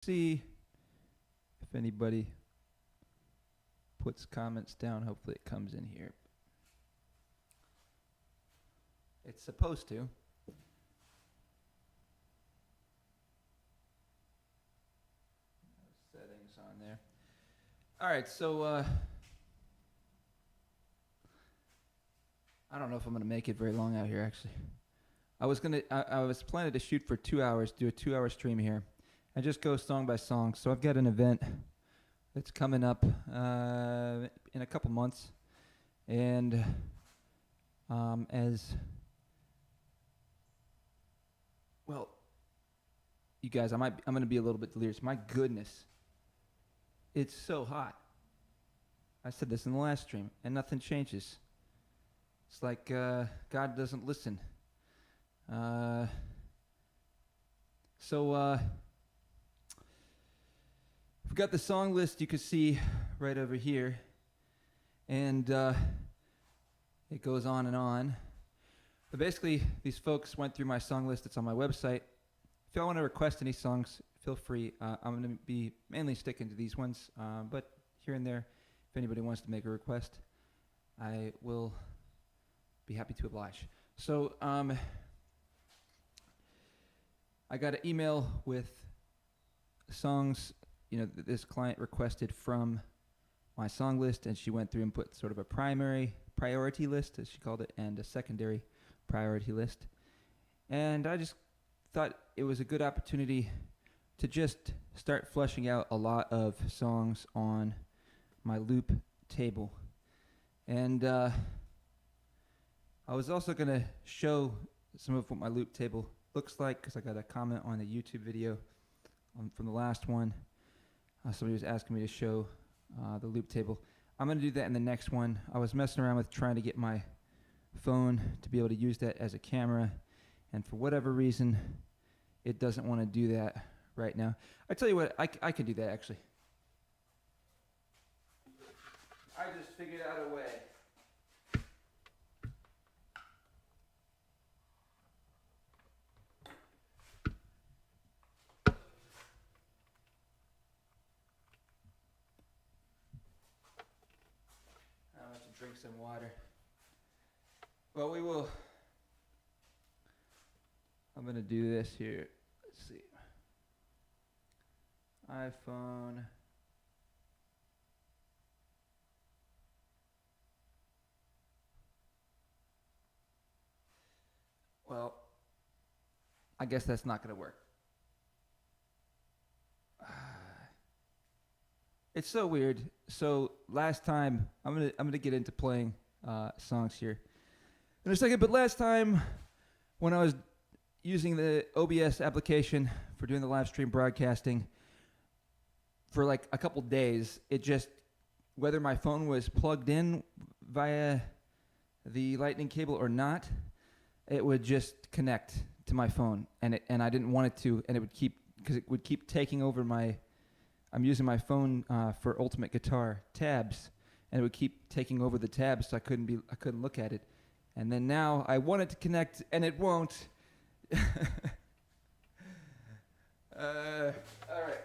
See if anybody puts comments down. Hopefully it comes in here. It's supposed to. Settings on there. All right, so I don't know if I'm gonna make it very long out here. Actually, I was planning to shoot for 2 hours, do a 2 hour stream here, and just go song by song. So I've got an event that's coming up in a couple months, and as well, you guys, I'm gonna be a little bit delirious. My goodness, it's so hot. I said this in the last stream, and nothing changes. It's like God doesn't listen. Uh, so we've got the song list you can see right over here, and it goes on and on. But basically, these folks went through my song list. It's on my website. If y'all want to request any songs, feel free. I'm going to be mainly sticking to these ones, but here and there, if anybody wants to make a request, I will be happy to oblige. So I got an email with songs, that this client requested from my song list, and she went through and put sort of a primary priority list, as she called it, and a secondary priority list. And I just thought it was a good opportunity to just start fleshing out a lot of songs on my loop table. And I was also going to show some of what my loop table looks like, because I got a comment on the YouTube video from the last one. Somebody was asking me to show the loop table. I'm going to do that in the next one. I was messing around with trying to get my phone to be able to use that as a camera, and for whatever reason, it doesn't want to do that right now. I tell you what, I can do that actually. I just figured out a way. I have to drink some water. Well, we will. I'm going to do this here. Let's see. iPhone. Well, I guess that's not going to work. It's so weird. So last time, I'm gonna get into playing songs here in a second. But last time, when I was using the OBS application for doing the live stream broadcasting, for like a couple days, it just, whether my phone was plugged in via the lightning cable or not, it would just connect to my phone, and I didn't want it to, and it would keep, because it would keep taking over I'm using my phone for Ultimate Guitar tabs, and it would keep taking over the tabs, so I couldn't look at it. And then now I want it to connect, and it won't. All right.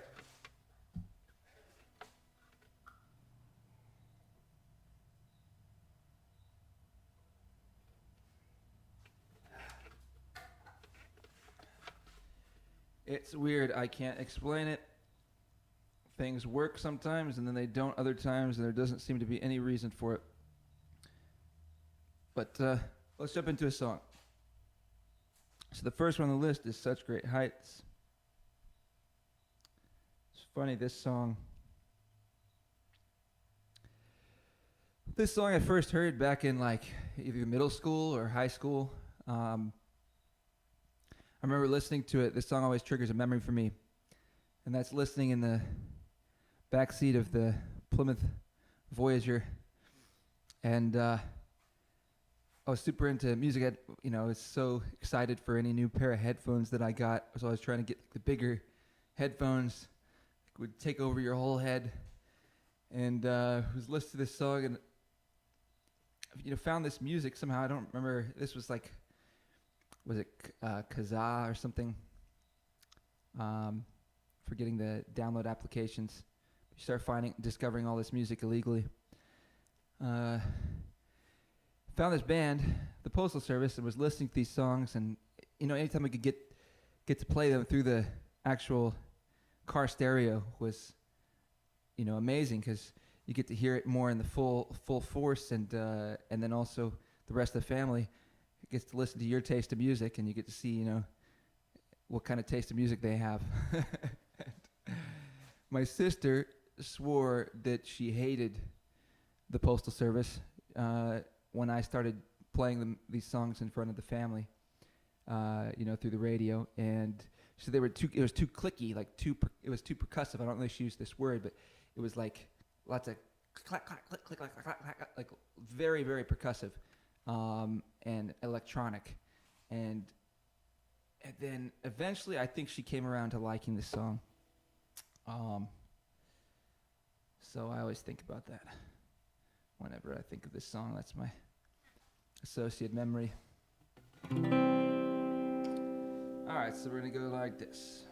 It's weird. I can't explain it. Things work sometimes, and then they don't other times, and there doesn't seem to be any reason for it. But let's jump into a song. So the first one on the list is Such Great Heights. It's funny, this song I first heard back in like either middle school or high school. I remember listening to it. This song always triggers a memory for me, and that's listening in the backseat of the Plymouth Voyager, and I was super into music. I was so excited for any new pair of headphones that I got. I was always trying to get the bigger headphones, would take over your whole head, and was listening to this song and found this music somehow. I don't remember. This was like, was it Kazaa or something? for getting the download applications. You start discovering all this music illegally. Found this band, the Postal Service, and was listening to these songs, and anytime we could get to play them through the actual car stereo was amazing, because you get to hear it more in the full force, and then also the rest of the family gets to listen to your taste of music, and you get to see what kind of taste of music they have. My sister swore that she hated the Postal Service when I started playing these songs in front of the family, through the radio, and so it was too clicky, it was too percussive. I don't know if she used this word, but it was like lots of clack, clack, click, click, clack, clack, clack, like very, very percussive, and electronic. And then eventually I think she came around to liking this song. So I always think about that whenever I think of this song. That's my associate memory. All right, so we're gonna go like this.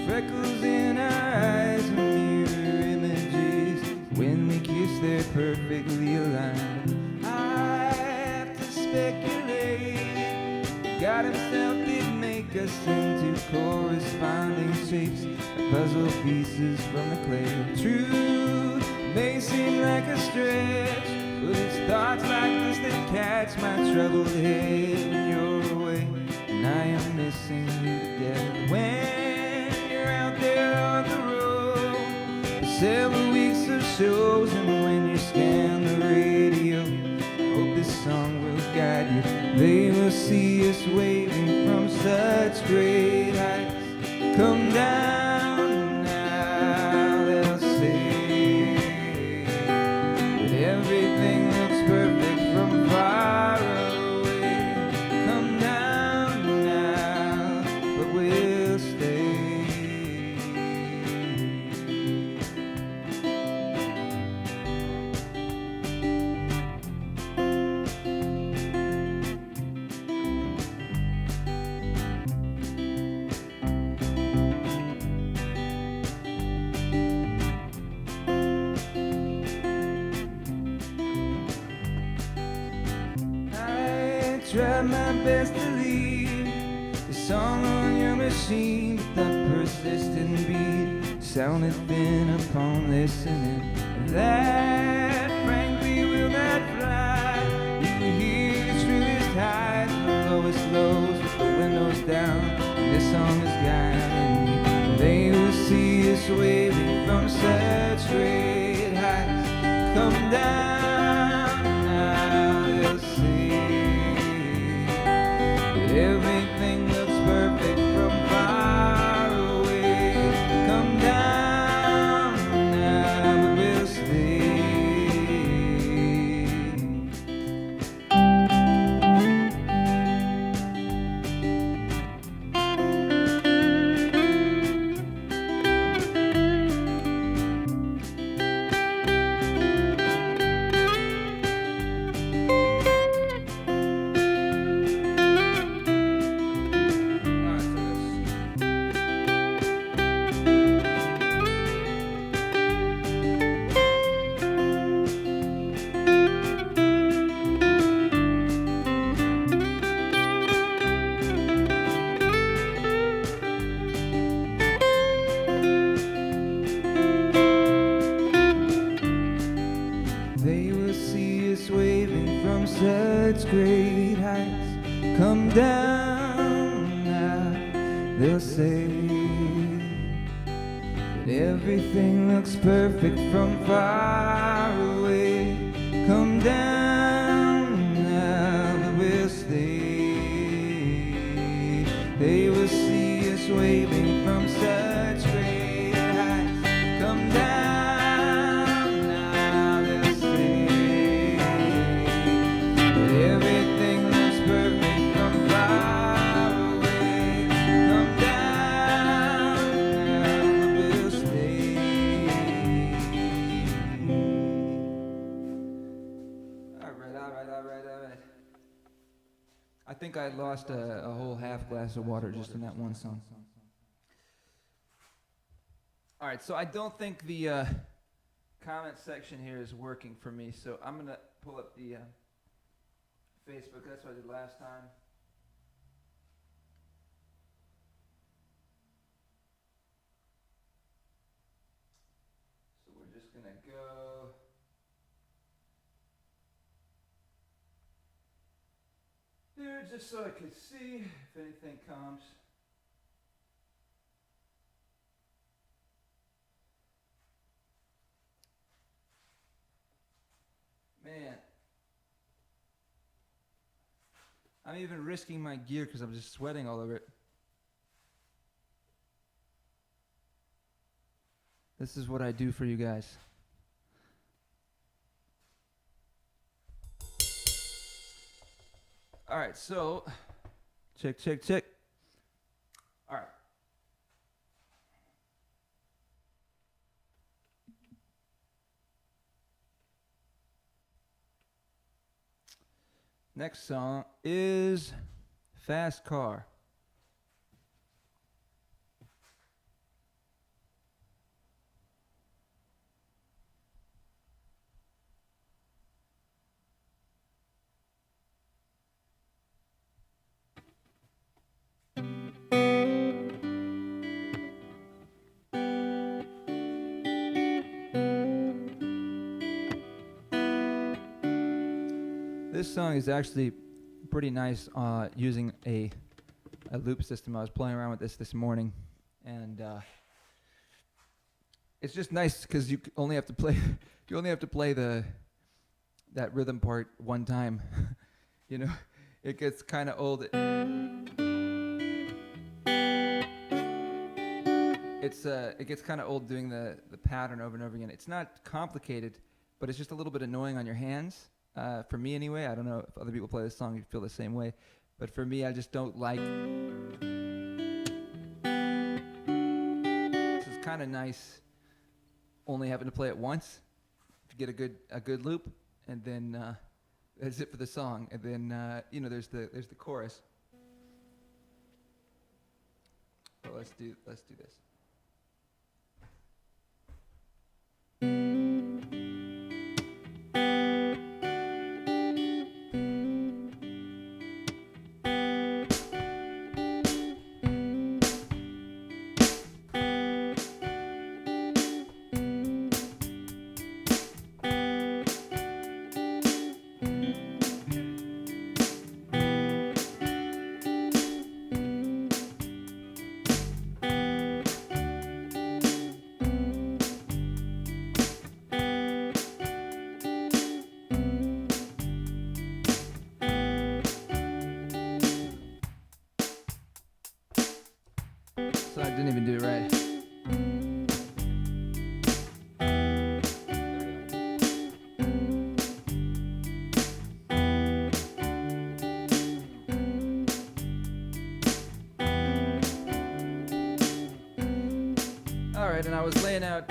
Freckles in our eyes are mirror images. When we kiss, they're perfectly aligned. I have to speculate. God himself did make us into corresponding shapes, like puzzle pieces from the clay. Truth may seem like a stretch, but it's thoughts like this that catch my troubled head when you're away, and I am missing you to death. When there on the road for several weeks of shows, and when you scan the radio, I hope this song will guide you. They will see us waving from such great heights. Come down now, they'll say that everything looks perfect from far away. Come down now, but we'll stay. Tried my best to leave the song on your machine, but the persistent beat sounded thin upon listening. And that, frankly, will not fly. You can hear the truest highs and the lowest lows with the windows down, and this song is guiding you. They will see us waving from such great heights. Come down now, they'll see. Everything looks perfect from far away. Come down now, but we'll stay. come down now. They'll say that everything looks perfect from far away. Come down now, but we'll stay. They will see us waving from such great heights. Come down now, they'll say that everything looks perfect from far away. Come down now, but we'll stay. All right. I think I lost a whole half glass of water just in that one song. All right, so I don't think the comment section here is working for me, so I'm going to pull up the Facebook. That's what I did last time. So we're just going to go. Here, just so I could see if anything comes. Man, I'm even risking my gear because I'm just sweating all over it. This is what I do for you guys. All right, so check. All right. Next song is Fast Car. This song is actually pretty nice using a loop system. I was playing around with this morning, and it's just nice because you only have to play that rhythm part one time. You know, it gets kind of old. It gets kind of old doing the pattern over and over again. It's not complicated, but it's just a little bit annoying on your hands. For me anyway, I don't know if other people play this song, you feel the same way. But for me, I just don't like. This is kind of nice, only having to play it once to get a good loop, and then that's it for the song. And then there's the chorus. Well, let's do this. So I didn't even do it right. All right, and I was laying out.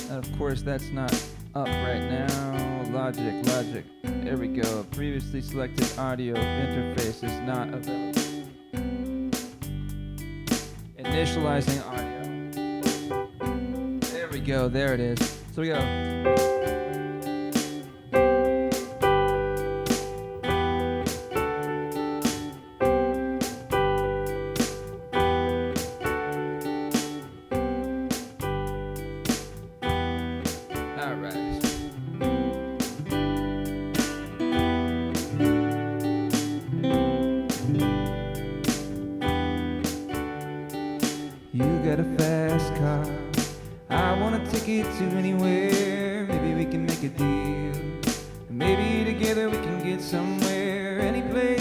Of course, that's not up right now. Logic. There we go. Previously selected audio interface is not available. Initializing audio. There we go. There it is. So we go. All right.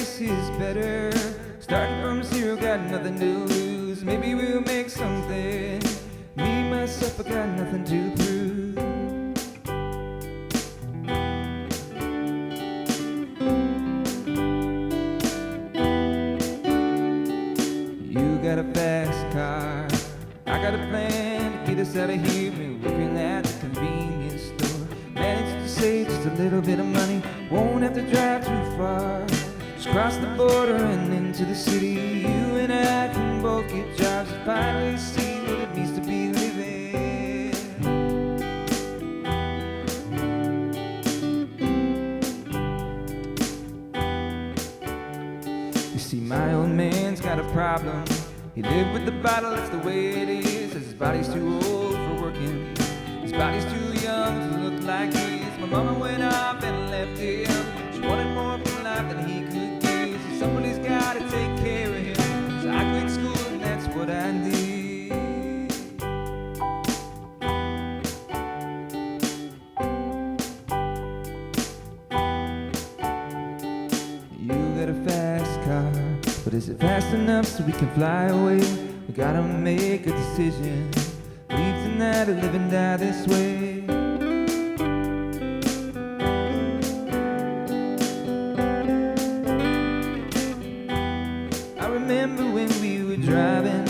this is better. Starting from zero, got nothing to lose. Maybe we'll make something. Me, myself, I got nothing to prove. You got a fast car, I got a plan to get us out of here. Been working at the convenience store, managed to save just a little bit of money. Won't have to drive too far, just cross the border and into the city. You and I can both get jobs and finally see what it means to be living. You see, my old man's got a problem. He lived with the bottle, that's the way it is. His body's too old for working, his body's too young to look like his. My mama went off and left him. She wanted more from life than he could give. So somebody's gotta take care of him. So I quit school and that's what I did. You got a fast car, but is it fast enough so we can fly away? We gotta make a decision. Leave tonight or live and die this way. I remember when we were driving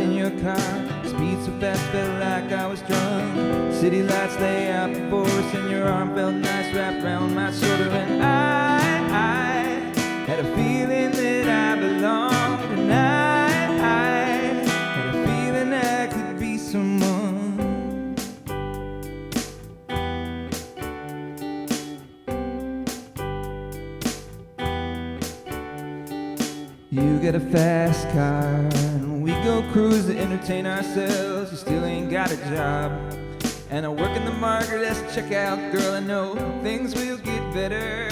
in your car. Speed so fast, felt like I was drunk. City lights lay out before us and your arm felt nice wrapped around my shoulder. And I had a feeling that I belonged, and I had a feeling I could be someone. You got a fast car, and we go cruise to entertain ourselves. You still ain't got a job, and I work in the market as a checkout girl. I know things will get better.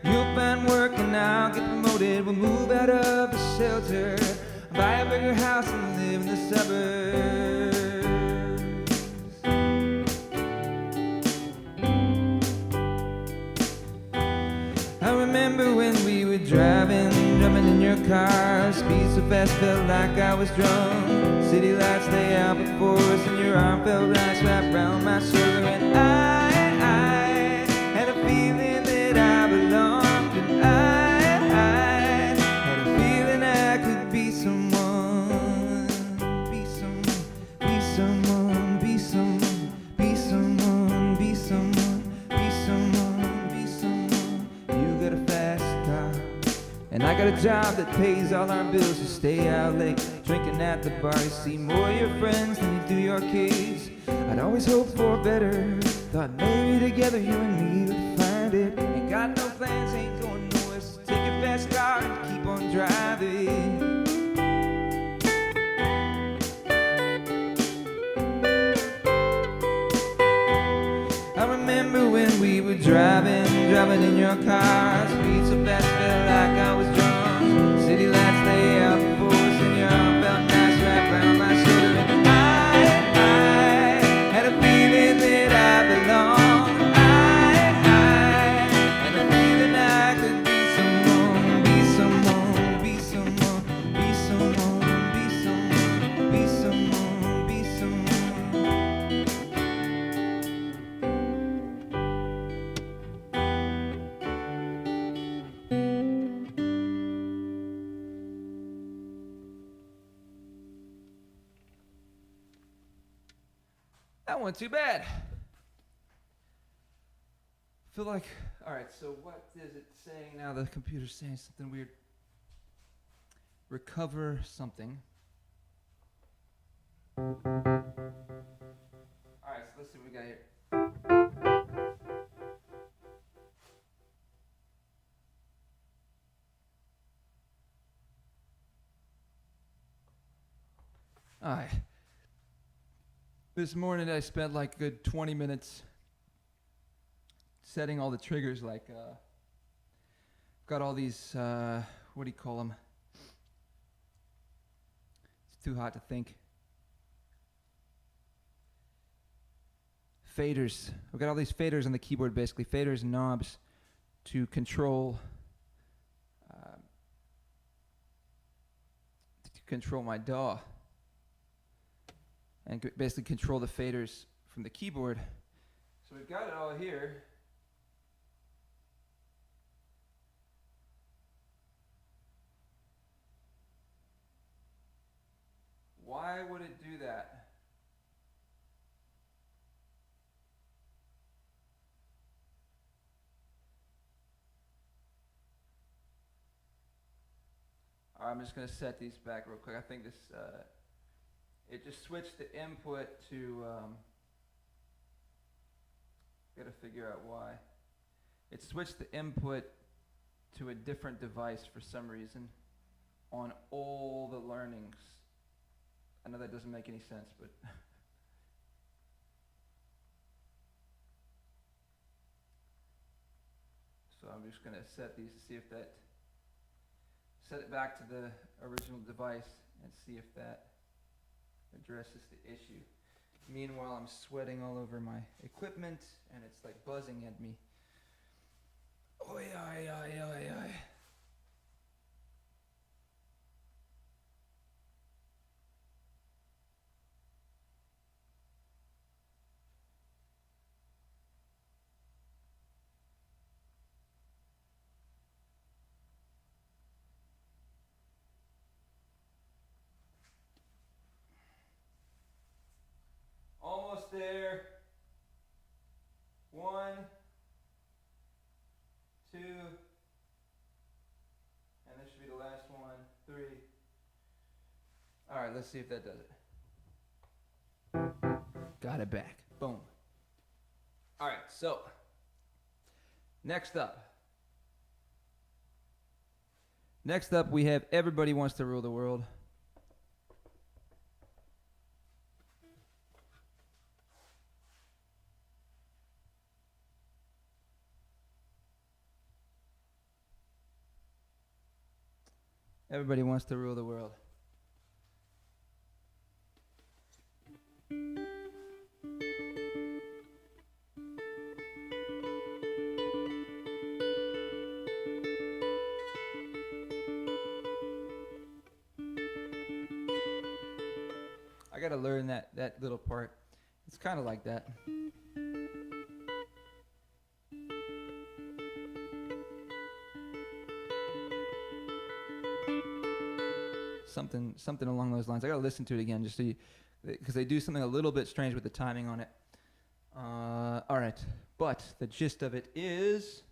You'll find work and I'll get promoted. We'll move out of the shelter, buy a bigger house and live in the suburbs. I remember when we were driving in your car. Speed so fast, felt like I was drunk. City lights lay out before us and your arm felt nice wrapped around my shoulder. And I had a feeling that I belonged, and I had a feeling I could be someone, be someone, be someone, be someone, be someone, be someone, be someone, be someone. You got a fast car, and I got a job that pays all our bills. You stay out late, drinking at the bar. You see more of your friends than you do your kids. I'd always hoped for better. Thought maybe together you and me would find it. Ain't got no plans, ain't going nowhere. So take your fast car and keep on driving. I remember when we were driving in your car. Speed so fast, felt like I was drunk. City lights lay out before us and your arm felt nice wrapped around my shoulder. And I had a feeling that I belonged. I had a feeling I could be someone, be someone, be someone, be someone, be someone, be someone, be someone. That wasn't too bad. Feel like, all right, so what is it saying now? The computer's saying something weird. Recover something. All right, so let's see what we got here. All right. This morning I spent like a good 20 minutes setting all the triggers, like got all these, what do you call them? It's too hot to think. Faders. I've got all these faders on the keyboard, basically. Faders and knobs to control control my DAW and basically control the faders from the keyboard. So we've got it all here. Why would it do that? All right, I'm just going to set these back real quick. I think this, it just switched the input to, got to figure out why. It switched the input to a different device for some reason on all the learnings. I know that doesn't make any sense, but so I'm just going to set these to see if that, set it back to the original device and see if that addresses the issue. Meanwhile, I'm sweating all over my equipment and it's like buzzing at me. Oi, oi, oi, oi, oi. Almost there. 1, 2, and this should be the last one. 3. All right, let's see if that does it. Got it back. Boom. All right, so next up. Next up, we have Everybody Wants to Rule the World. Everybody wants to rule the world. I gotta learn that little part. It's kind of like that. Something along those lines. I gotta listen to it again just so because they do something a little bit strange with the timing on it. All right, but the gist of it is.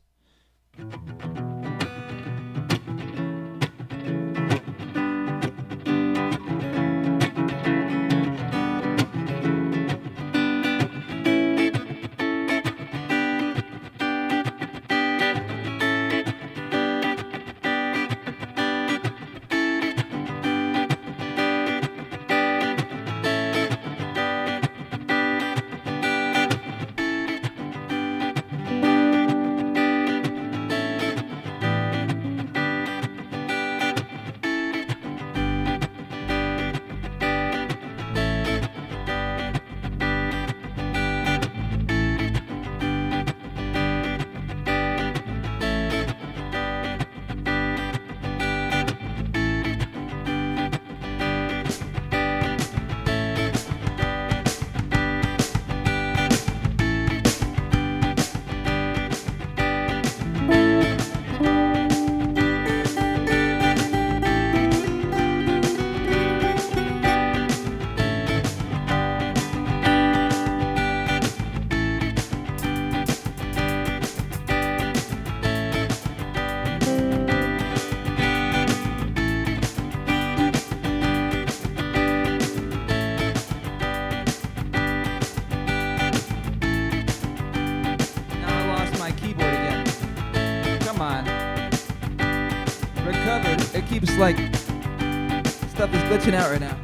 It keeps like stuff is glitching out right now.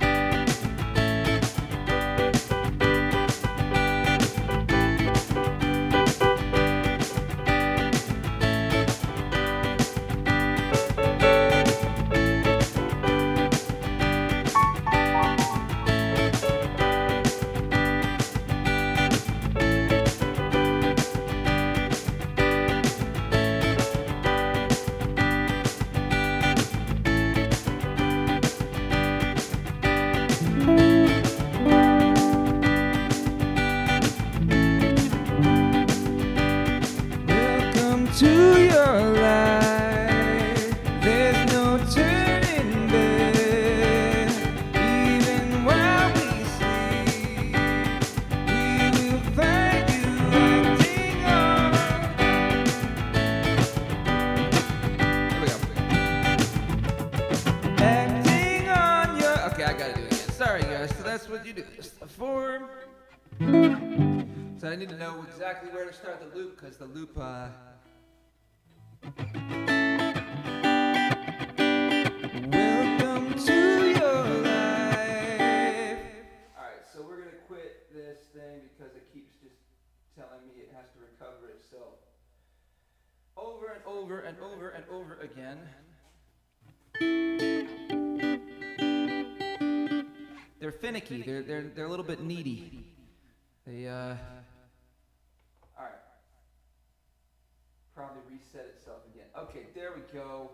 that's what you do. Just a form. So I need to know exactly where to start the loop, because the loop, welcome to your life. Alright, so we're gonna quit this thing because it keeps just telling me it has to recover itself over and over and over and over again. They're finicky. They're a little bit needy. They all right. Probably reset itself again. Okay, there we go.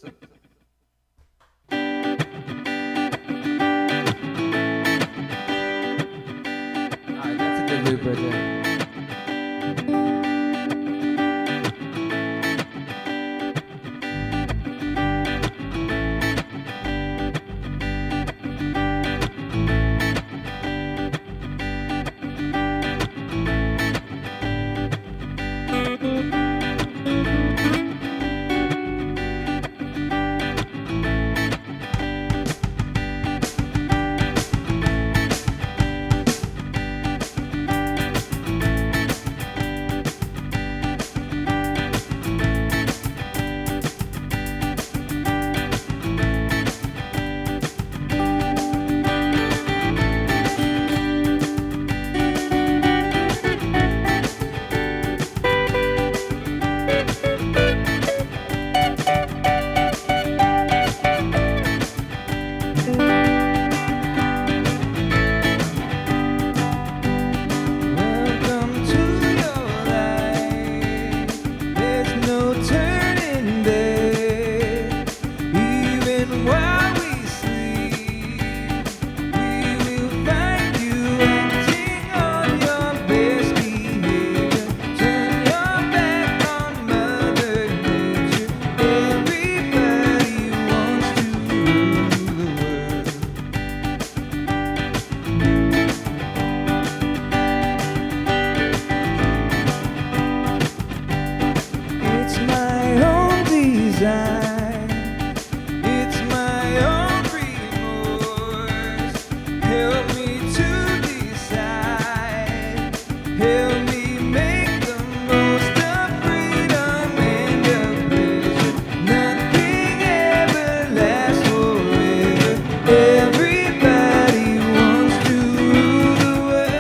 So, alright, that's a good loop right there. It's my own remorse. Help me to decide. Help me make the most of freedom and of pleasure. Nothing ever lasts forever. Everybody wants to rule the world.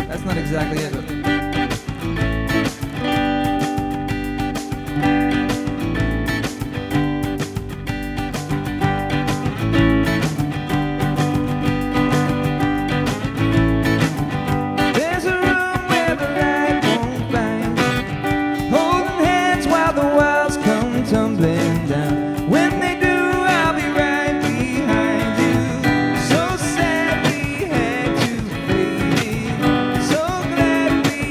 That's not exactly it. There's a room where the light won't find you, holding hands while the walls come tumbling down. When they do, I'll be right behind you. So sad we had to fade it. So glad we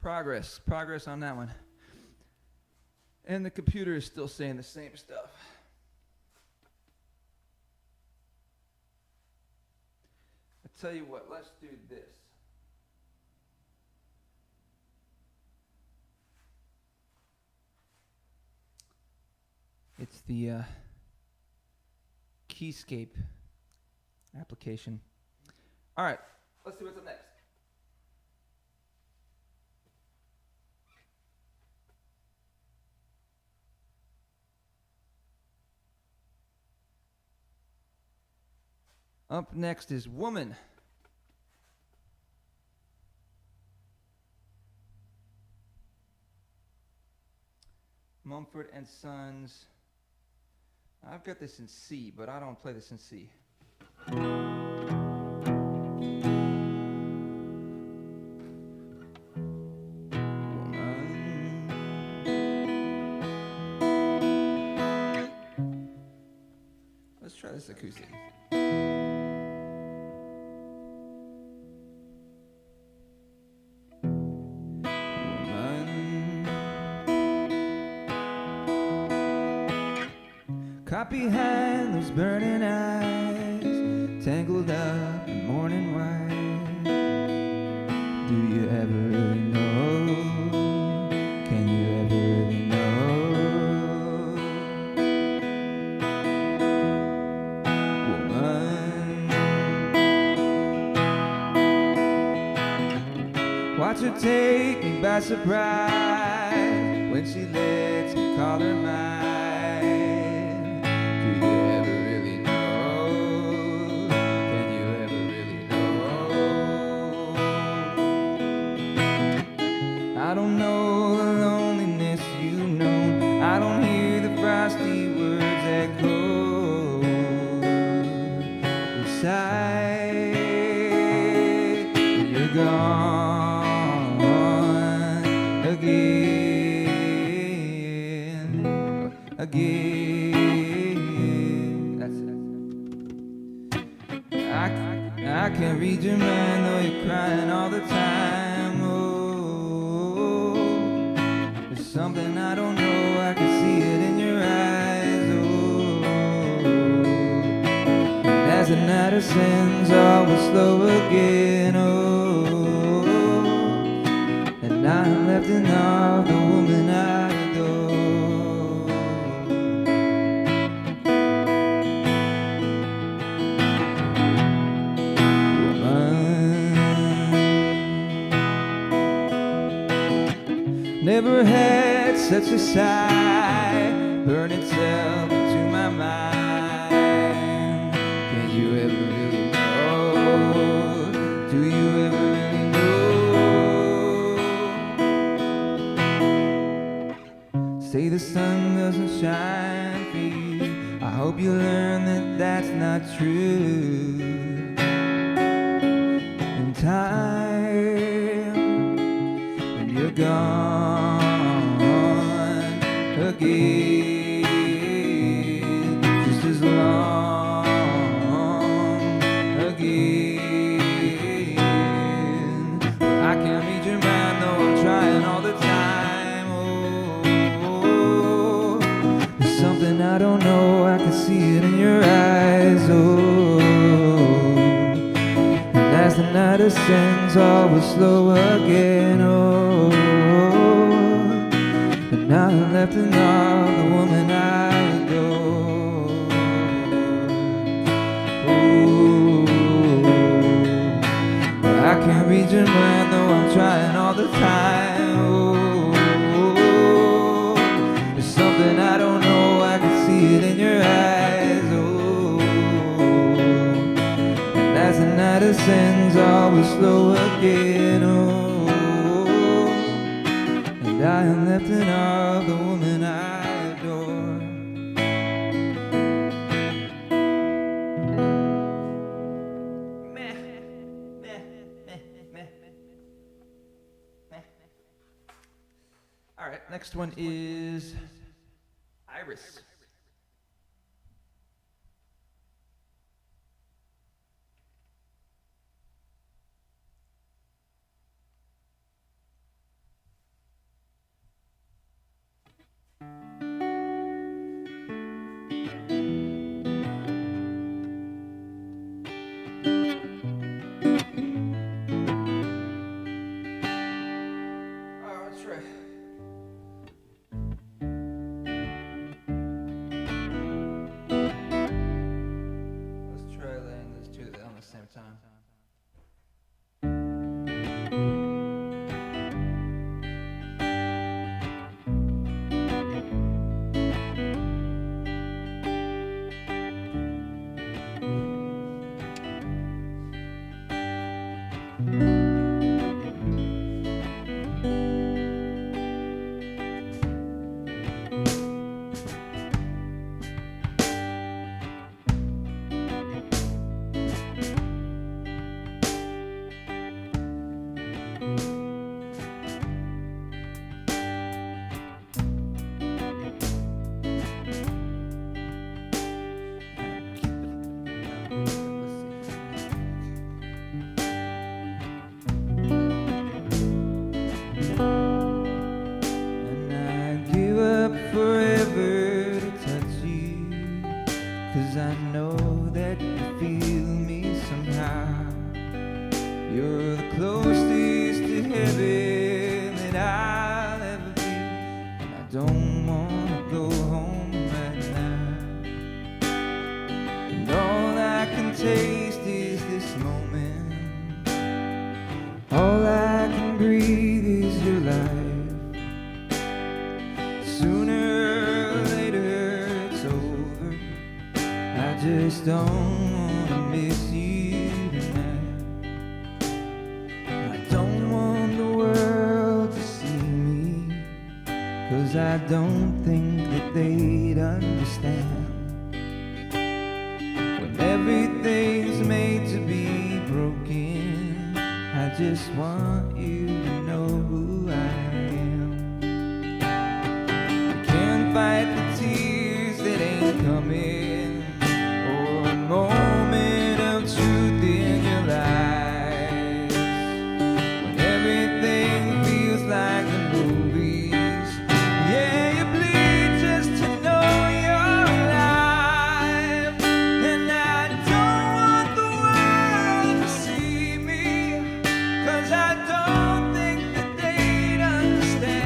Progress on that one. And the computer is still saying the same stuff. I tell you what, let's do this. It's the Keyscape application. All right, let's see what's up next. Up next is Woman. Mumford and Sons. I've got this in C, but I don't play this in C. Let's try this acoustic. Caught behind those burning eyes, tangled up in morning white. Do you ever really know? Can you ever really know? Woman, watch her take me by surprise when she lets me call her mine. I don't know the loneliness you know. I don't hear the frosty words echo inside. You're gone again. That's it. I can't read your mind though you're crying all the time. Something I don't know, I can see it in your eyes, oh. And as the night ascends, all will slow again, oh. And I'm left in awe of the woman I adore. Woman, never had such a sigh burn itself into my mind. Can you ever really know? Do you ever really know? Say the sun doesn't shine for you. I hope you learn that that's not true. In time, when you're gone again, just as long again. I can't read your mind though I'm trying all the time, oh. There's something I don't know, I can see it in your eyes, oh. And as the night ascends, all will slow again, oh. Now I'm left in awe of the woman I adore. Ooh, I can't read your mind though I'm trying all the time. Oh, there's something I don't know, I can see it in your eyes. Oh, and as the night ascends, all will slow again. Oh, I am left in awe of the woman I adore. Meh, meh, meh, meh, meh. All right, next one is Iris. same time. Forever to touch you, 'cause I know that you feel me somehow. You're the closest to heaven that I'll ever be, and I don't wanna go home right now. And all I can taste is this moment. All I can breathe is your life. Sooner or later it's over. I just don't wanna miss you tonight. I don't want the world to see me, 'cause I don't think that they'd understand. When everything's made to be broken, I just want you to know who I am. Fight the tears that ain't coming, or a moment of truth in your life. When everything feels like the movies, yeah, you bleed just to know you're alive. And I don't want the world to see me, 'cause I don't think that they'd understand.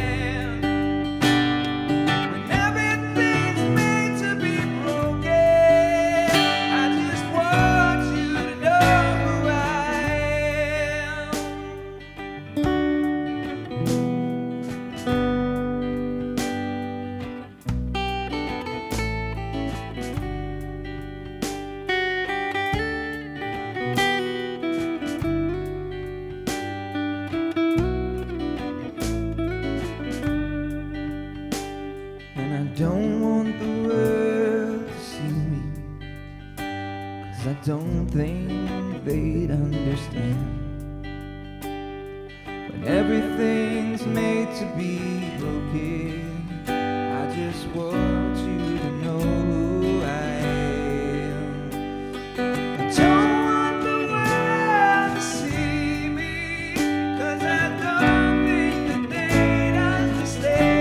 Don't want the world to see me, 'cause I don't think they'd understand. When everything's made to be broken, I just want you to know who I am. I don't want the world to see me, 'cause I don't think that they'd understand.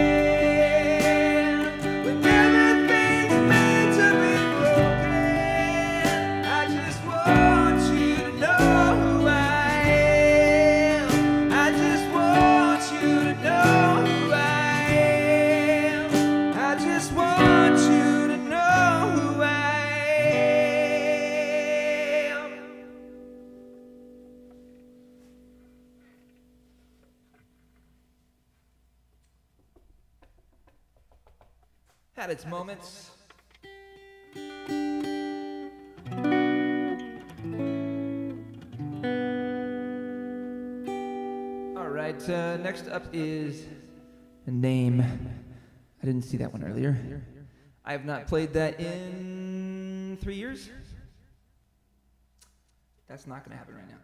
Had its moments. All right, next up is a name. I didn't see that one earlier. I have not played that in 3 years. That's not going to happen right now.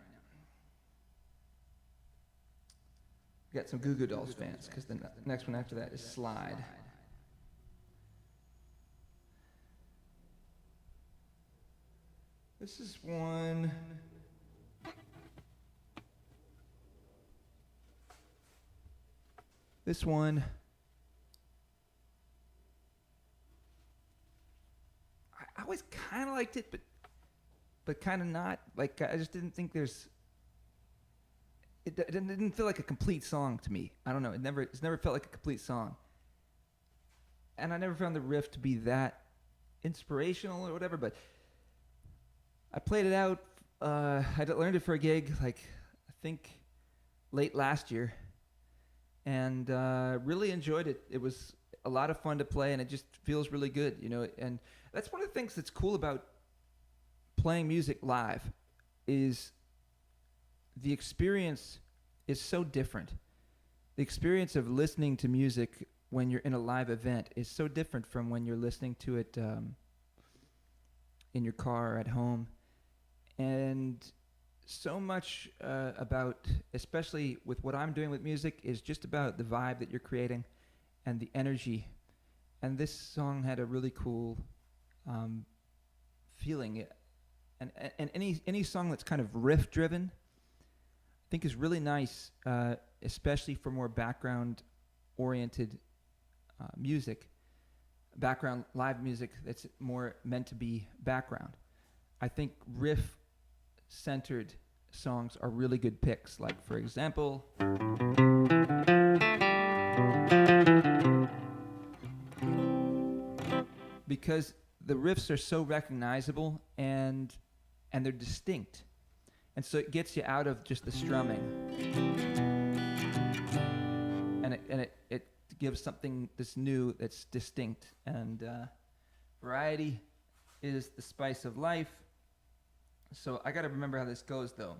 We got some Goo Goo Dolls fans, because the next one after that is Slide. This is one. This one. I always kind of liked it, but kind of not. Like, I just didn't think there's. It didn't feel like a complete song to me. I don't know. It's never felt like a complete song. And I never found the riff to be that inspirational or whatever, but I played it out I learned it for a gig, like, I think late last year, and really enjoyed it. It was a lot of fun to play, and it just feels really good, you know. And that's one of the things that's cool about playing music live, is the experience is so different. The experience of listening to music when you're in a live event is so different from when you're listening to it in your car or at home. And so much about, especially with what I'm doing with music, is just about the vibe that you're creating and the energy. And this song had a really cool feeling. And any song that's kind of riff driven, I think is really nice, especially for more background oriented music, background live music that's more meant to be background. I think riff centered songs are really good picks. Like, for example, because the riffs are so recognizable and they're distinct, and so it gets you out of just the strumming, and it gives something that's new, that's distinct. And variety is the spice of life. So I got to remember how this goes, though.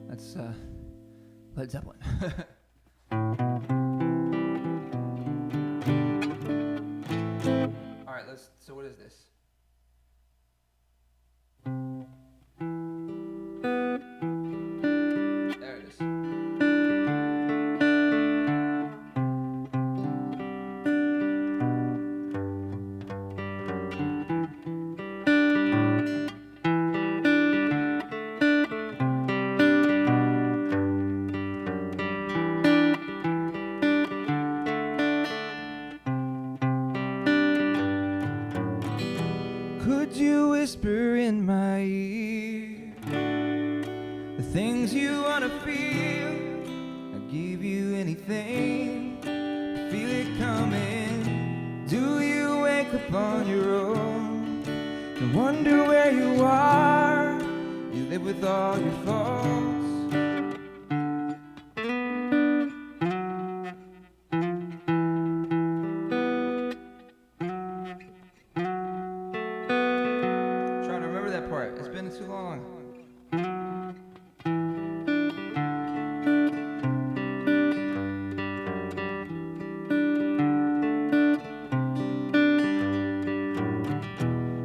That's Led Zeppelin. All right, so what is this? There it is. Could you whisper in my ear the things you wanna feel? I'll give you anything to feel it coming. Do you wake up on your own and wonder where you are? You live with all your faults. Trying to remember that part. It's been too long.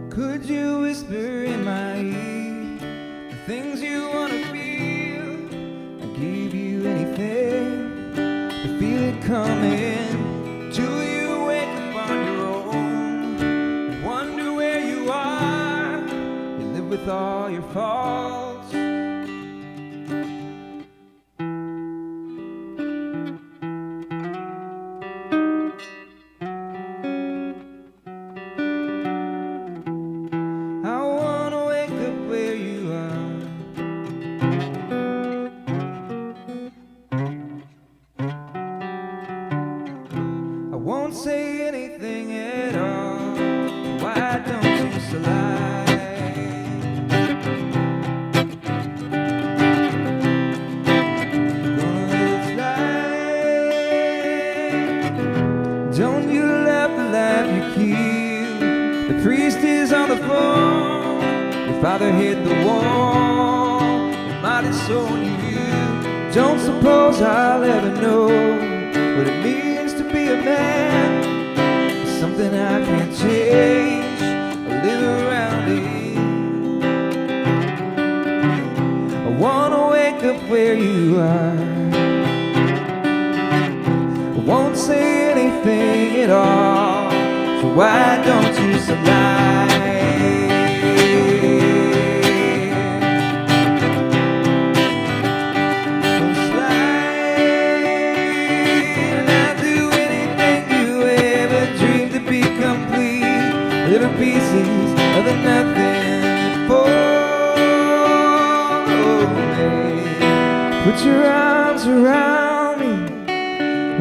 Could you whisper in my ear the things you wanna feel? I'll give you anything to feel it coming. Do you wake up on your own and wonder where you are? You live with all your faults. I wanna wake up where you are. I won't say anything at all. Why don't you slide? Gonna let it slide. Don't you love the life you keep? The priest is on the phone. Your father hit the wall. Your might is so new. Don't suppose I'll ever know what it means to be a man. It's something I can't change or live around it. I wanna wake up where you are. I won't say anything at all. So why don't you slide? Don't slide, and I'll do anything you ever dreamed to be complete. Little pieces of the nothing Put your arms around me.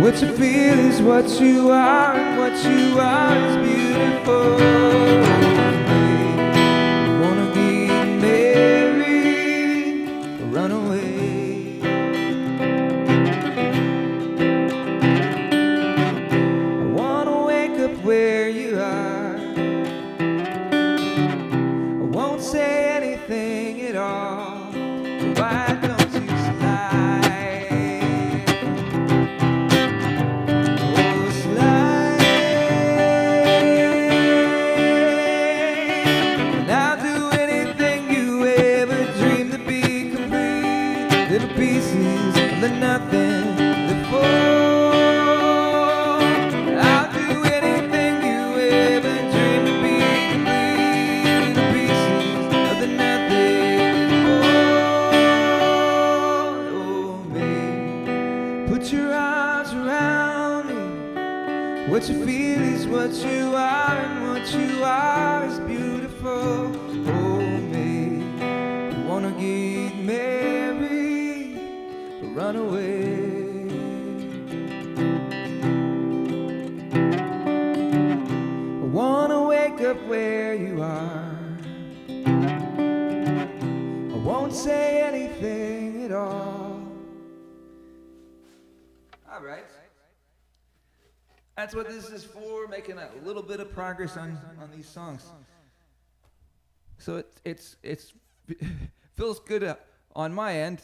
What you feel is what you are, and what you are is beautiful. I wanna get married or run away. I wanna wake up where you are. I won't say anything at all. Why don't you slide? Oh, slide. And I'll do anything you ever dreamed to be complete. Little pieces of the nothing that fall. I'll do anything you ever dreamed to be complete. Little pieces of the nothing that fall. Oh, babe, put your arms around me. What you feel is what you are, and what you are is beautiful. Oh, babe, you wanna get married or run away? I wanna wake up where you are. I won't say anything at all. All right. That's what this is for, making a little bit of progress on these songs. So it's feels good on my end,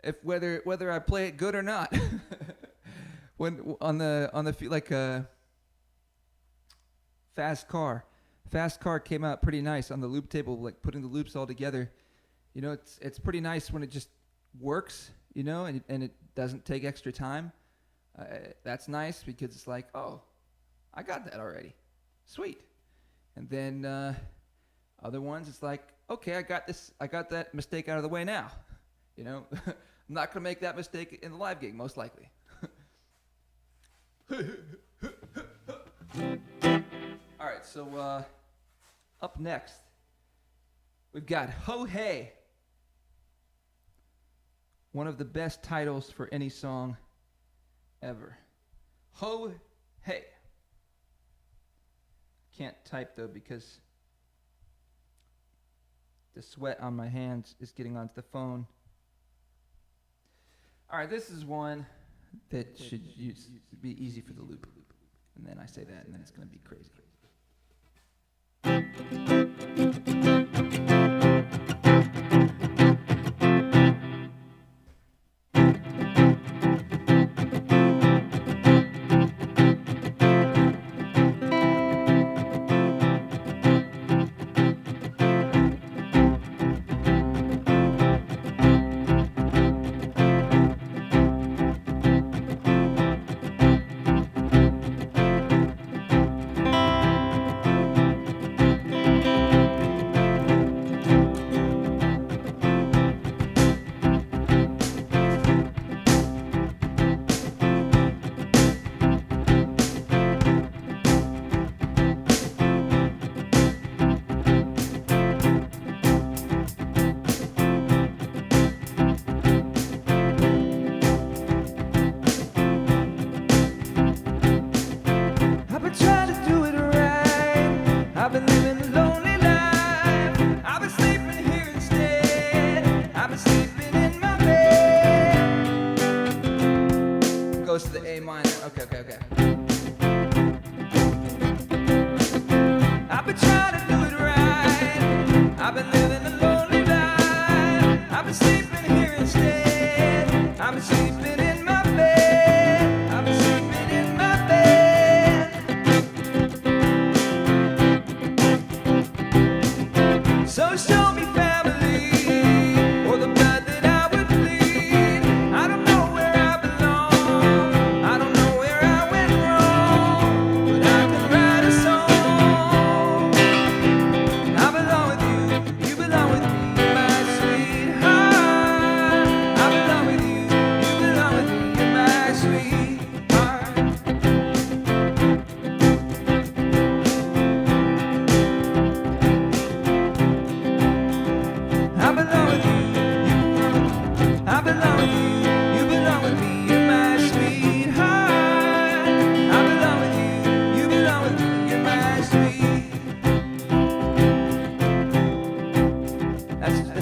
if whether I play it good or not. When on the like Fast Car came out pretty nice on the loop table, like putting the loops all together. You know, it's pretty nice when it just works, you know, and it doesn't take extra time. That's nice because it's like, oh, I got that already. Sweet. And then other ones, it's like, okay, I got that mistake out of the way now. You know, I'm not going to make that mistake in the live gig, most likely. All right, so up next, we've got Ho Hey. One of the best titles for any song ever. Ho Hey. Can't type though because the sweat on my hands is getting onto the phone. All right, this is one that should be easy for the loop. And then I say that, and then it's going to be crazy.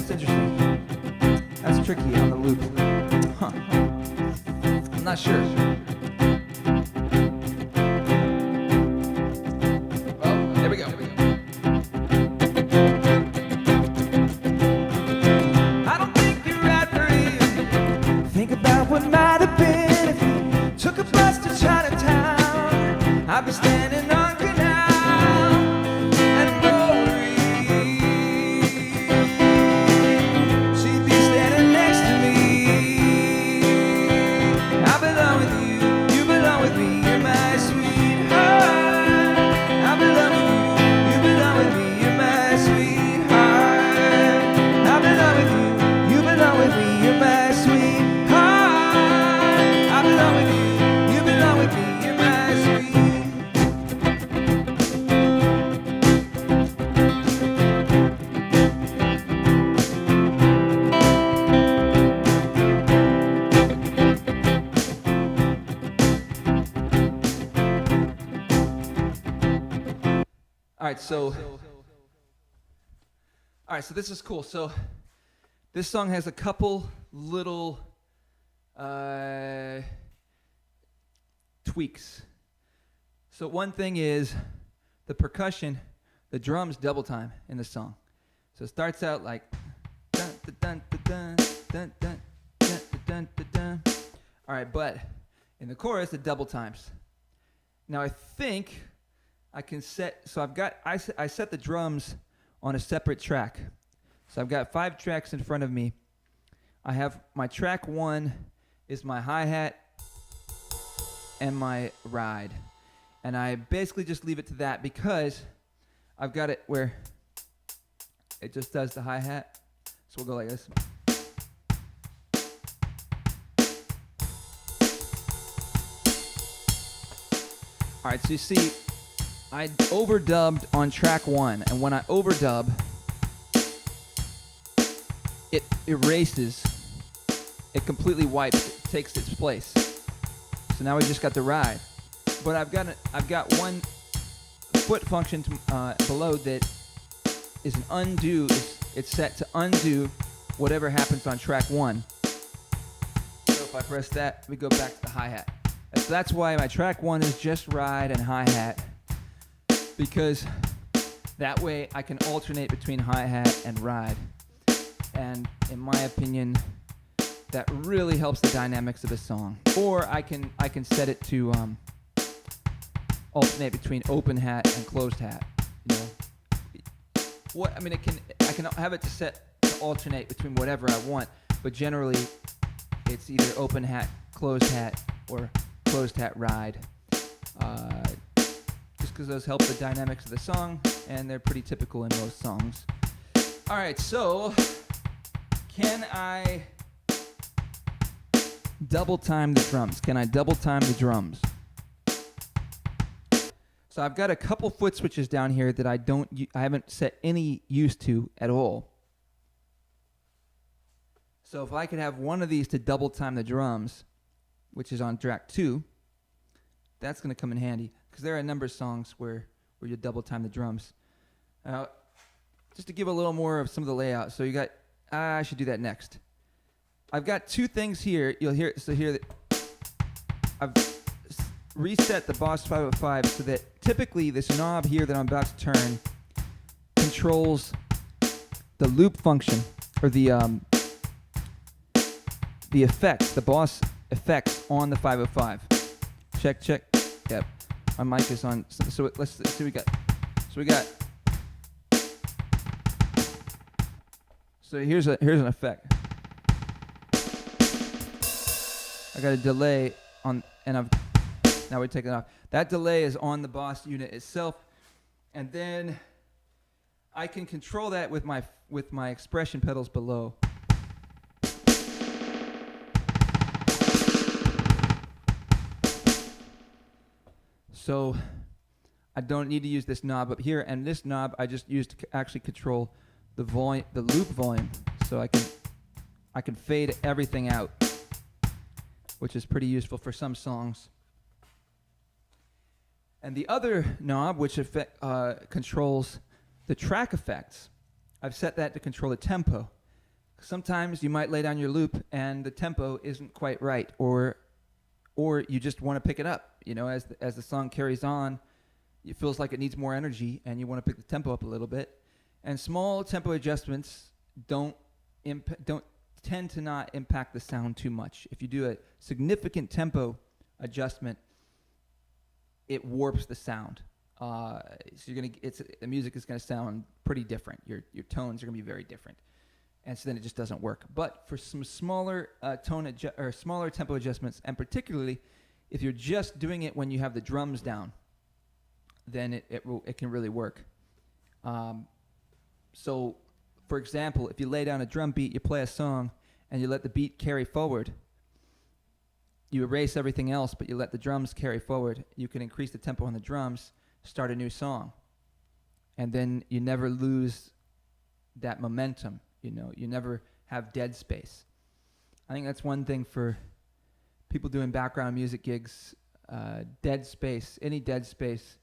That's interesting. That's tricky on the loop. Huh. I'm not sure. Well, there we go. I don't think you're right for you. Think about what might have been if you took a bus to Chinatown. I'd be standing on Canal and Rotary. She'd be standing next to me. I belong with you, you belong with me, you're my sweetheart. I belong with you, you belong with me, you're my sweetheart. I belong with you, you belong with me, you're my sweetheart. I belong with you, you belong with me, you're my sweetheart. All right, so this is cool. So this song has a couple little tweaks. So one thing is the percussion, the drums double time in the song. So it starts out like dun dun dun dun dun dun dun dun dun dun. All right, but in the chorus it double times. Now I think I can set, so I set the drums on a separate track. So I've got 5 tracks in front of me. I have my track 1 is my hi-hat and my ride. And I basically just leave it to that because I've got it where it just does the hi-hat. So we'll go like this. All right, so you see, I overdubbed on track 1, and when I overdub, it erases, it completely wipes, it takes its place. So now we just got the ride. But I've got one foot function below that is an undo. It's set to undo whatever happens on track 1. So if I press that, we go back to the hi-hat. So that's why my track 1 is just ride and hi-hat, because that way I can alternate between hi-hat and ride. And in my opinion, that really helps the dynamics of the song. Or I can set it to alternate between open hat and closed hat. You know, I can have it set to alternate between whatever I want, but generally it's either open hat, closed hat, or closed hat ride. Just because those help the dynamics of the song, and they're pretty typical in most songs. All right, so can I double time the drums? Can I double time the drums? So I've got a couple foot switches down here that I haven't set any use to at all. So if I could have one of these to double time the drums, which is on track 2, that's going to come in handy, because there are a number of songs where you double time the drums. Just to give a little more of some of the layout. So you got, I should do that next. I've got 2 things here. You'll hear, so here that I've reset the Boss 505 so that typically this knob here that I'm about to turn controls the loop function, or the effects, the Boss effects on the 505. Check, check. Yep. My mic is on. So let's see what we got. So we got. So here's an effect. I got a delay on, and now we take it off. That delay is on the Boss unit itself, and then I can control that with my expression pedals below. So I don't need to use this knob up here, and this knob I just use to actually control the volume, the loop volume. So I can fade everything out, which is pretty useful for some songs. And the other knob, which controls the track effects, I've set that to control the tempo. Sometimes you might lay down your loop and the tempo isn't quite right, or you just want to pick it up. You know, as the song carries on, it feels like it needs more energy, and you want to pick the tempo up a little bit. And small tempo adjustments don't tend to not impact the sound too much. If you do a significant tempo adjustment, it warps the sound. So the music is gonna sound pretty different. Your tones are gonna be very different, and so then it just doesn't work. But for some smaller smaller tempo adjustments, and particularly if you're just doing it when you have the drums down, then it can really work. So, for example, if you lay down a drum beat, you play a song, and you let the beat carry forward. You erase everything else, but you let the drums carry forward. You can increase the tempo on the drums, start a new song, and then you never lose that momentum. You know, you never have dead space. I think that's one thing for people doing background music gigs. Dead space, any dead space,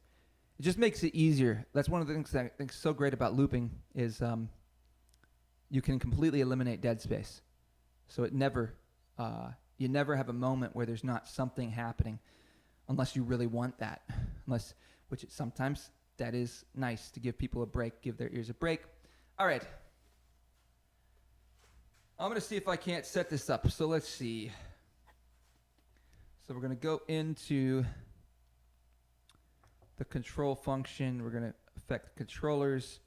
it just makes it easier. That's one of the things that I think is so great about looping is you can completely eliminate dead space. So it never, you never have a moment where there's not something happening, unless you really want that. Sometimes that is nice to give people a break, give their ears a break. All right. I'm going to see if I can't set this up. So let's see. So we're going to go into the control function. We're going to affect the controllers.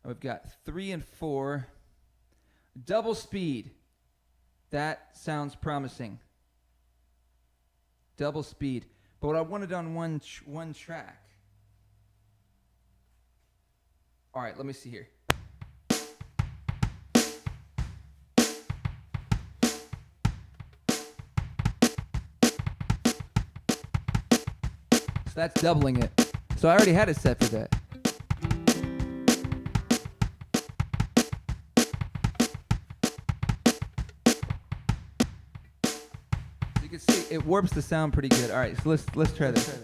And we've got 3 and 4. Double speed. That sounds promising. Double speed. But I wanted on one track. All right, let me see here. So that's doubling it. So I already had it set for that. You can see it warps the sound pretty good. All right, so let's try this.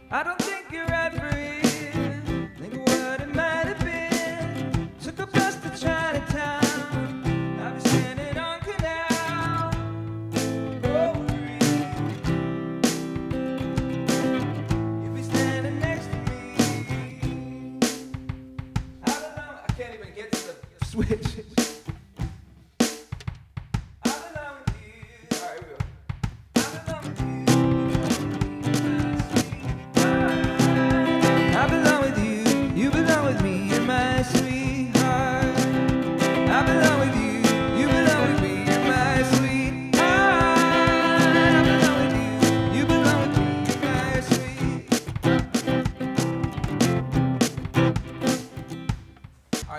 I don't think you're right for it. Think of what it might have been. Took a bus to Chinatown. I've been standing on Canal. Rotary. You'll be standing next to me. I don't know. I can't even get to the switch.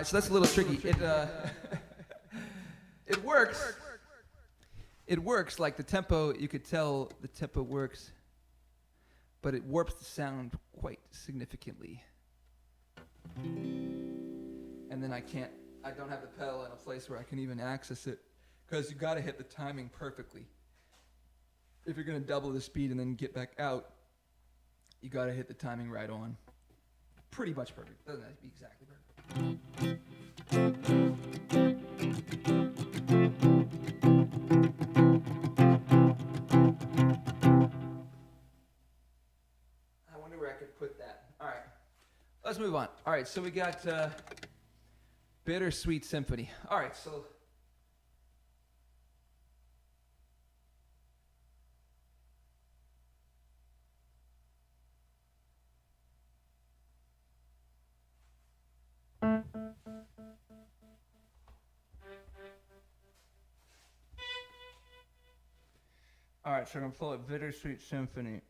So that's a little tricky. It works. It works. Like the tempo, you could tell the tempo works, but it warps the sound quite significantly. And then I don't have the pedal in a place where I can even access it, because you got to hit the timing perfectly. If you're going to double the speed and then get back out, you got to hit the timing right on. Pretty much perfect. Doesn't have to be exactly perfect. I wonder where I could put that. All right, let's move on. All right, so we got Bittersweet Symphony. All right, so I'm going to pull up Bittersweet Symphony.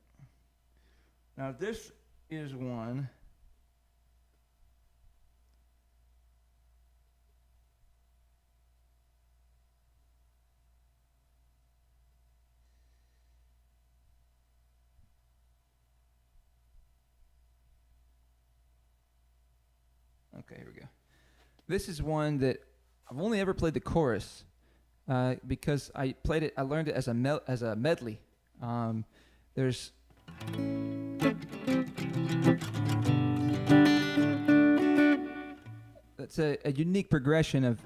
Now, this is one. Okay, here we go. This is one that I've only ever played the chorus. Because I learned it as a medley. There's it's a unique progression of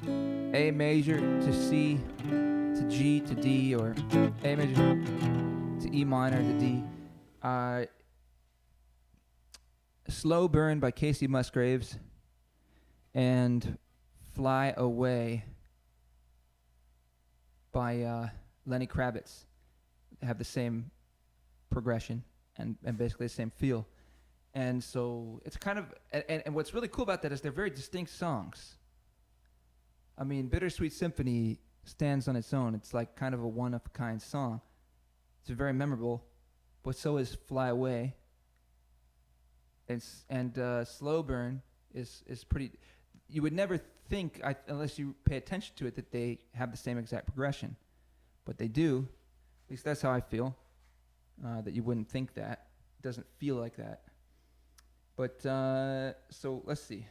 A major to C to G to D, or A major to E minor to D. Slow Burn by Casey Musgraves and Fly Away by Lenny Kravitz have the same progression and basically the same feel. And so it's kind of, and what's really cool about that is they're very distinct songs. I mean, Bittersweet Symphony stands on its own. It's like kind of a one-of-a-kind song. It's very memorable, but so is Fly Away. And Slow Burn is pretty, you would never think, unless you pay attention to it, that they have the same exact progression. But they do. At least that's how I feel, that you wouldn't think that. It doesn't feel like that. But, so let's see.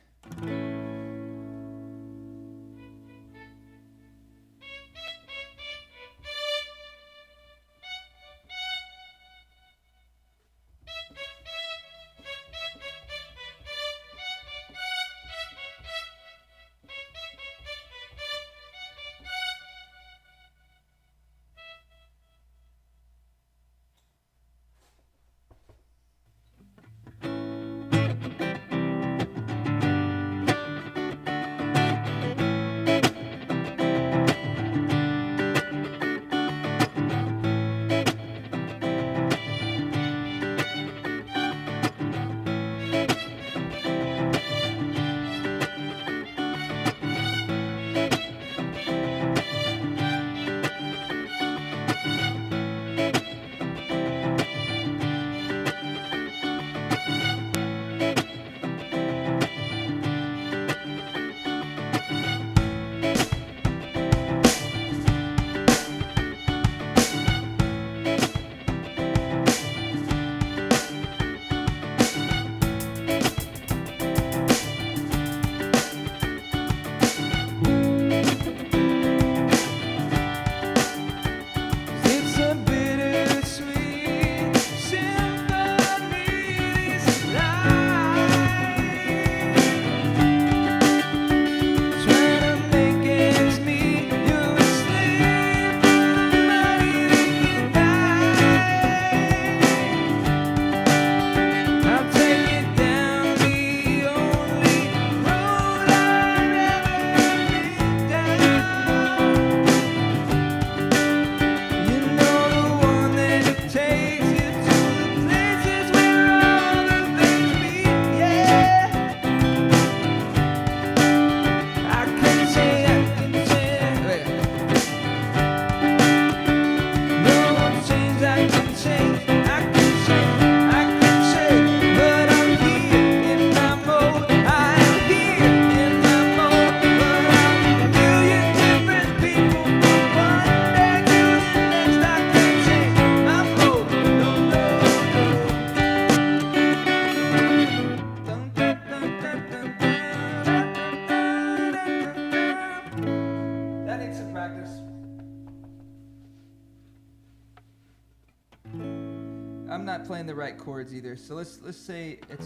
I'm not playing the right chords either. So let's say it's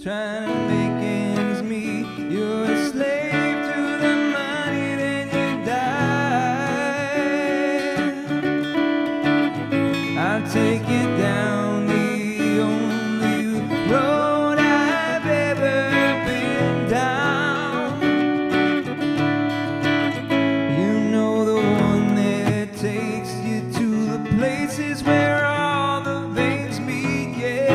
trying to make ends meet. You're a slave to the money, then you die. I'll take you down the only road I've ever been down. You know, the one that takes you to the places where all the veins meet, yeah.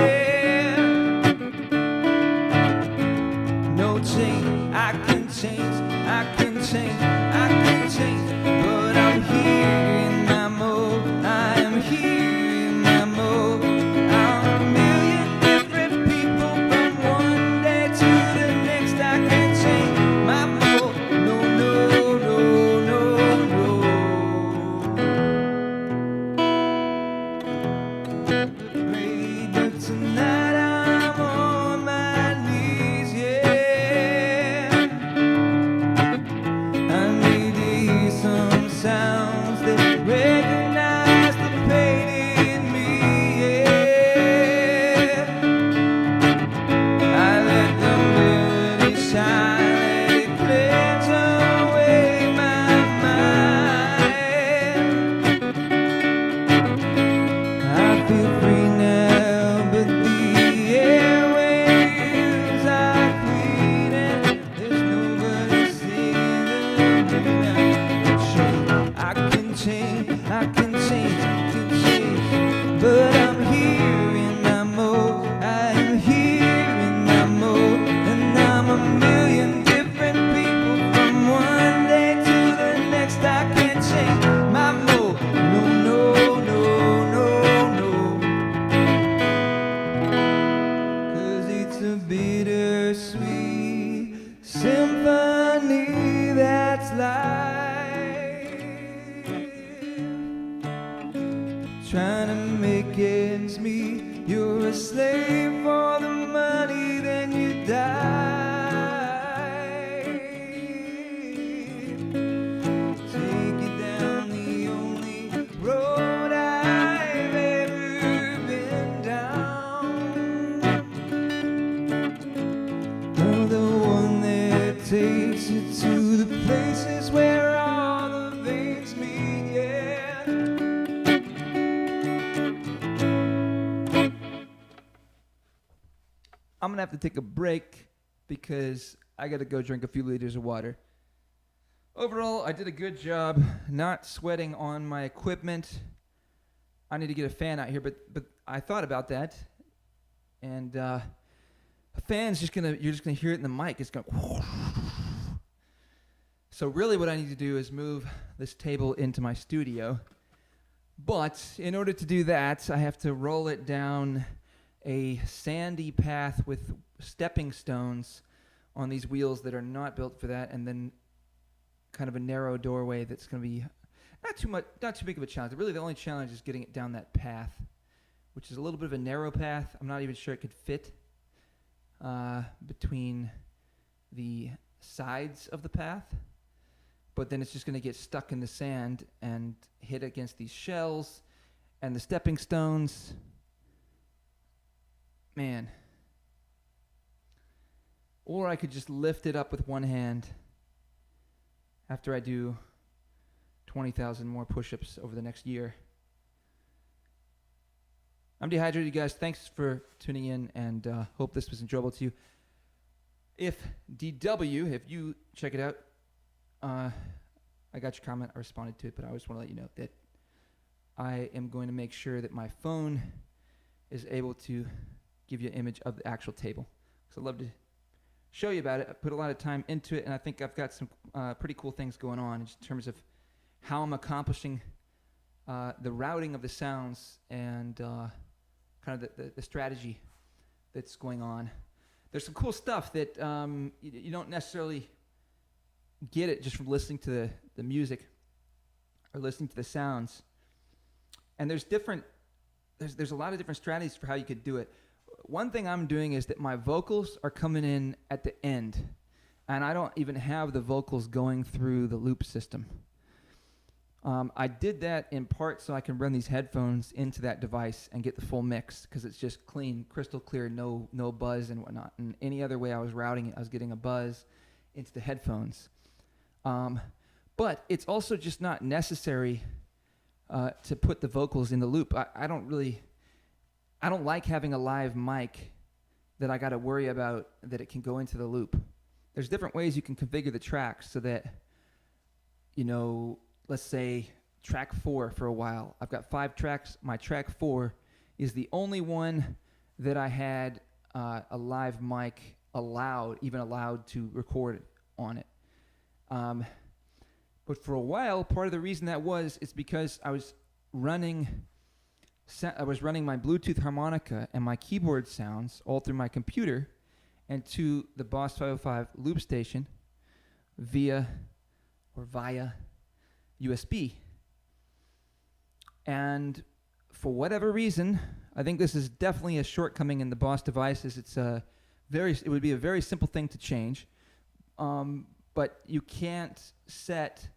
I can change, I can change, I can change, but I'm here in my mode. I am here in my mode. I'm a million different people from one day to the next. I can change my mode. No, no, no, no, no. But tonight I'm on my I'm gonna have to take a break because I gotta go drink a few liters of water. Overall, I did a good job not sweating on my equipment. I need to get a fan out here, but I thought about that, and a fan's you're just gonna hear it in the mic. It's gonna. So really, what I need to do is move this table into my studio. But in order to do that, I have to roll it down a sandy path with stepping stones on these wheels that are not built for that, and then kind of a narrow doorway that's going to be not too big of a challenge. Really, the only challenge is getting it down that path, which is a little bit of a narrow path. I'm not even sure it could fit between the sides of the path. But then it's just going to get stuck in the sand and hit against these shells and the stepping stones. Man. Or I could just lift it up with one hand after I do 20,000 more push-ups over the next year. I'm Dehydrated, you guys. Thanks for tuning in, and hope this was enjoyable to you. If you check it out, I got your comment. I responded to it, but I just want to let you know that I am going to make sure that my phone is able to give you an image of the actual table. So I'd love to show you about it. I put a lot of time into it, and I think I've got some pretty cool things going on in terms of how I'm accomplishing the routing of the sounds and kind of the strategy that's going on. There's some cool stuff that you don't necessarily get it just from listening to the music or listening to the sounds. And there's a lot of different strategies for how you could do it. One thing I'm doing is that my vocals are coming in at the end, and I don't even have the vocals going through the loop system. I did that in part so I can run these headphones into that device and get the full mix, because it's just clean, crystal clear, no buzz and whatnot. And any other way I was routing it, I was getting a buzz into the headphones. But it's also just not necessary to put the vocals in the loop. I don't like having a live mic that I got to worry about that it can go into the loop. There's different ways you can configure the tracks so that, let's say track 4 for a while. I've got 5 tracks. My track 4 is the only one that I had a live mic allowed to record on it. But for a while, part of the reason that is because I was running my Bluetooth harmonica and my keyboard sounds all through my computer and to the Boss 505 loop station via USB. And for whatever reason, I think this is definitely a shortcoming in the Boss devices. It would be a very simple thing to change. But you can't set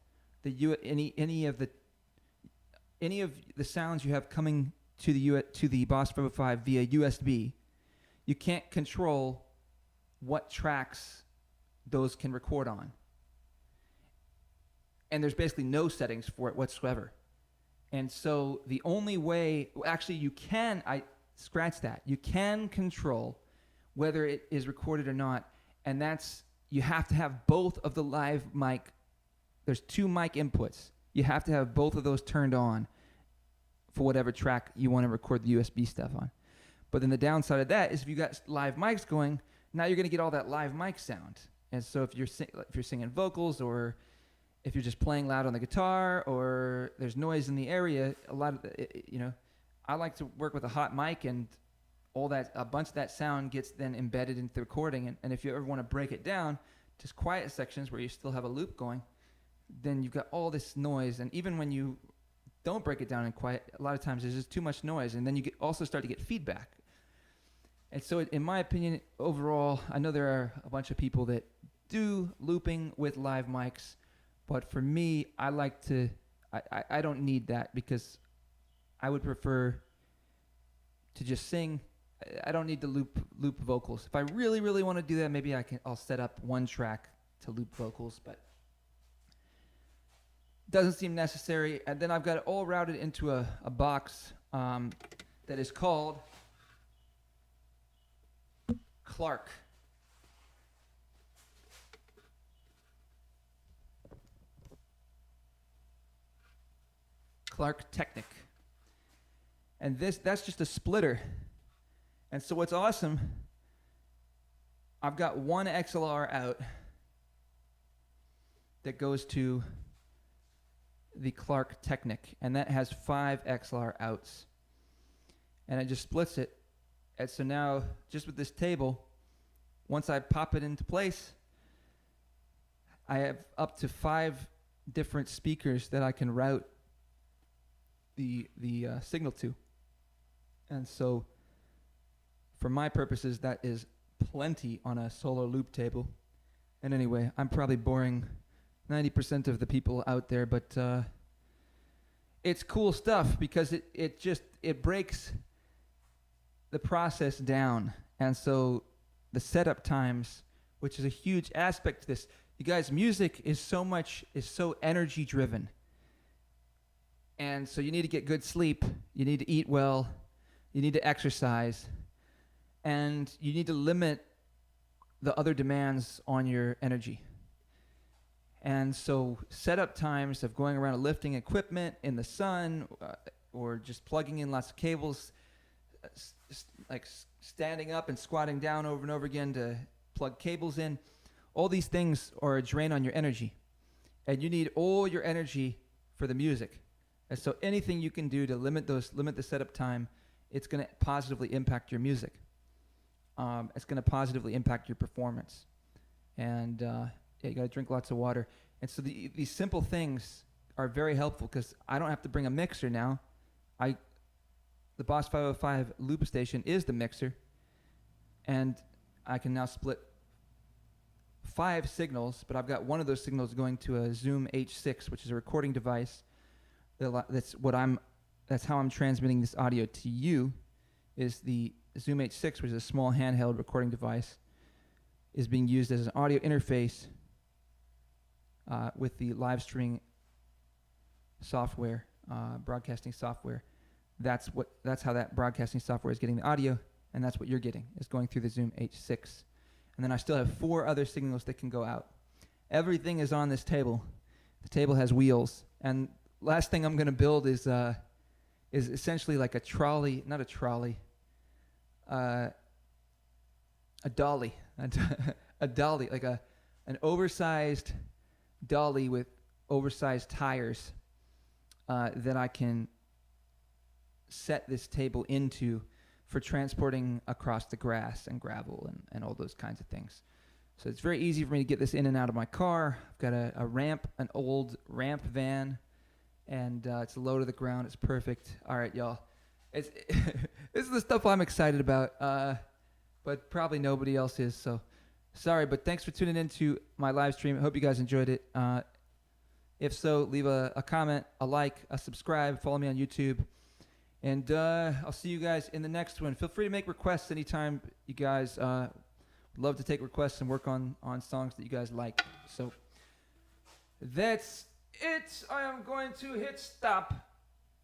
any of the sounds you have coming to the Boss 505 via USB. You can't control what tracks those can record on, and there's basically no settings for it whatsoever. And so the only way, actually, you can control whether it is recorded or not, and that's. You have to have both of the live mic. There's 2 mic inputs. You have to have both of those turned on for whatever track you want to record the USB stuff on. But then the downside of that is if you got live mics going, now you're going to get all that live mic sound. And so if you're singing vocals, or if you're just playing loud on the guitar, or there's noise in the area, I like to work with a hot mic, and a bunch of that sound gets then embedded into the recording. And if you ever want to break it down to quiet sections where you still have a loop going, then you've got all this noise. And even when you don't break it down in quiet, a lot of times there's just too much noise, and then you also start to get feedback. And so in my opinion, overall, I know there are a bunch of people that do looping with live mics, but for me, I don't need that, because I would prefer to just sing. I don't need to loop vocals. If I really, really want to do that, maybe I'll set up one track to loop vocals, but doesn't seem necessary. And then I've got it all routed into a box that is called Clark. Clark Technic. And that's just a splitter. And so what's awesome, I've got one XLR out that goes to the Clark Technic, and that has 5 XLR outs. And it just splits it. And so now, just with this table, once I pop it into place, I have up to 5 different speakers that I can route the signal to. And so, for my purposes, that is plenty on a solar loop table. And anyway, I'm probably boring 90% of the people out there, but it's cool stuff because it breaks the process down. And so the setup times, which is a huge aspect to this. You guys, music is so energy driven. And so you need to get good sleep, you need to eat well, you need to exercise, and you need to limit the other demands on your energy. And so setup times of going around lifting equipment in the sun, or just plugging in lots of cables, like standing up and squatting down over and over again to plug cables in, all these things are a drain on your energy. And you need all your energy for the music. And so anything you can do to limit the setup time, it's going to positively impact your music. It's going to positively impact your performance. And you got to drink lots of water. And so these simple things are very helpful because I don't have to bring a mixer now. The Boss 505 loop station is the mixer. And I can now split 5 signals, but I've got one of those signals going to a Zoom H6, which is a recording device. That's how I'm transmitting this audio to you. Is the Zoom H6, which is a small handheld recording device, is being used as an audio interface with the live streaming software, broadcasting software. That's how that broadcasting software is getting the audio, and that's what you're getting, is going through the Zoom H6. And then I still have 4 other signals that can go out. Everything is on this table. The table has wheels. And last thing I'm going to build is essentially like a trolley, not a trolley, a dolly, a dolly, like an oversized dolly with oversized tires that I can set this table into for transporting across the grass and gravel and all those kinds of things. So it's very easy for me to get this in and out of my car. I've got a ramp, an old ramp van, and it's low to the ground. It's perfect. All right, y'all. This is the stuff I'm excited about, but probably nobody else is. So sorry, but thanks for tuning in to my live stream. I hope you guys enjoyed it. If so, leave a comment, a like, a subscribe, follow me on YouTube. And I'll see you guys in the next one. Feel free to make requests anytime, you guys. Love to take requests and work on songs that you guys like. So that's it. I am going to hit stop.